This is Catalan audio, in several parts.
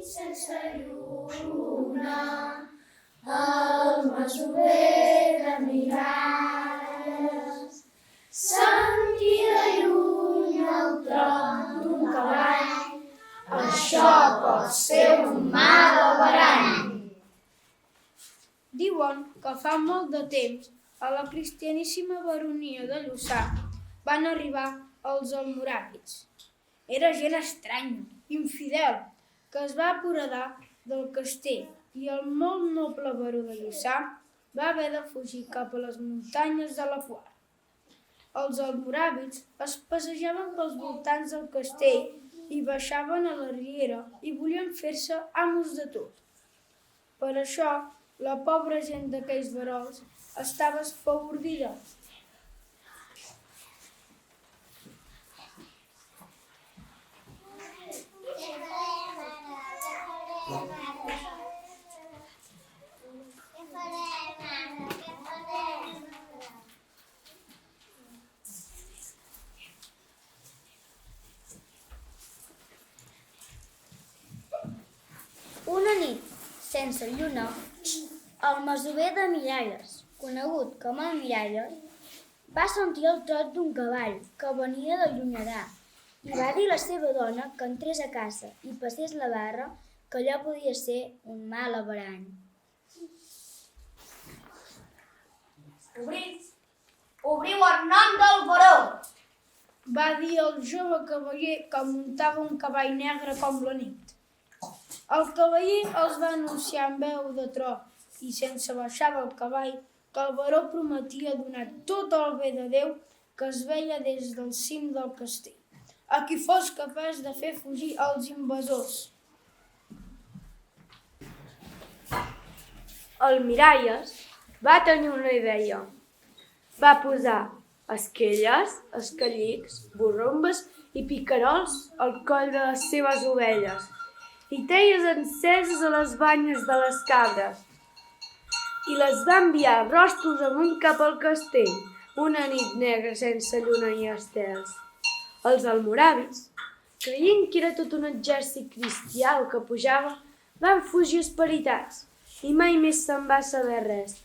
sense lluna, el masover de miralles, sentir de lluny el tron d'un cavall, això pot ser un mal averany. Diuen que fa molt de temps, a la cristianíssima baronia de Lluçà, van arribar els almoràvits. Era gent estranya, infidel, que es va apoderar del castell i el molt noble baró de Lluçà va haver de fugir cap a les muntanyes de la Quar. Els almoràvits es passejaven pels voltants del castell i baixaven a la riera i volien fer-se amos de tot. Per això, la pobra gent d'aquells verols estava espaordida. Una nit sense lluna, el masover de Miralles, conegut com el Miralles, va sentir el trot d'un cavall que venia de Llunyarà i va dir a la seva dona que entrés a casa i passés la barra, que allò podia ser un mal averany. Obriu en nom del baró! Va dir el jove cavaller que muntava un cavall negre com la nit. El cavaller els va anunciar amb veu de tro i sense baixar del cavall que el baró prometia donar tot el bé de Déu que es veia des del cim del castell, a qui fos capaç de fer fugir els invasors. El Miralles va tenir una idea. Va posar esquelles, escallics, borrombes i picarols al coll de les seves ovelles i teies enceses a les banyes de les cabres i les va enviar rostos amunt cap al castell, una nit negra sense lluna ni estels. Els almoràvits, creient que era tot un exèrcit cristià el que pujava, van fugir esperitats i mai més se'n va saber res.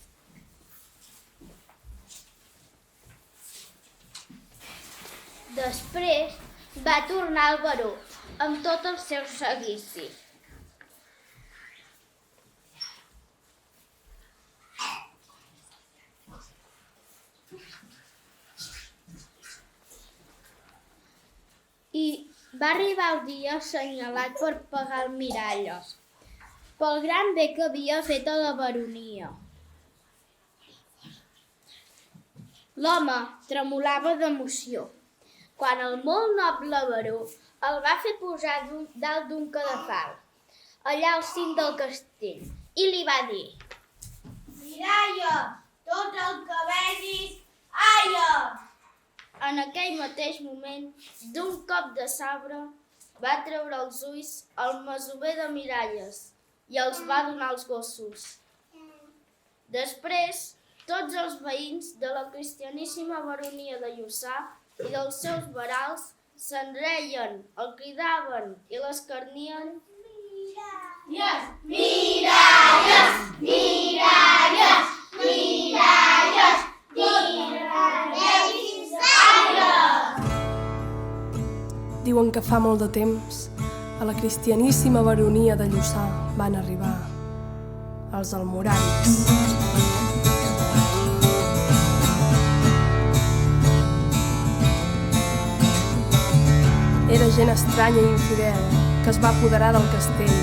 Després va tornar el baró amb tot el seu seguici. I va arribar el dia assenyalat per pagar el Miralles, pel gran bé que havia fet a la baronia. L'home tremolava d'emoció quan el molt noble baró el va fer pujar dalt d'un cadafal, allà al cim del castell, i li va dir: Miralla, tot el que vegis, aia! En aquell mateix moment, d'un cop de sabre, va treure els ulls al masover de Miralles i els va donar als gossos. Després, tots els veïns de la cristianíssima baronia de Lluçà i dels seus verals se'n reien, el cridaven i l'escarnien. Miralles! Miralles! Miralles! Miralles! Diuen que fa molt de temps, a la cristianíssima baronia de Lluçà van arribar els almoràvits. Era gent estranya i infidel que es va apoderar del castell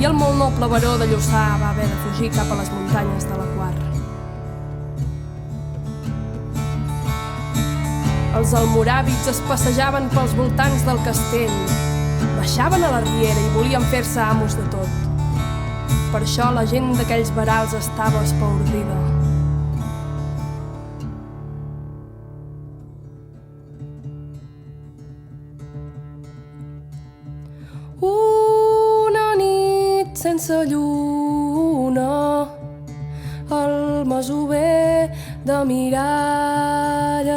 i el molt noble baró de Lluçà va haver de fugir cap a les muntanyes de la Quar. Els almoràvits es passejaven pels voltants del castell, baixaven a la riera i volien fer-se amos de tot. Per això la gent d'aquells verals estava espaordida. Una nit sense lluna, el masover de Miralles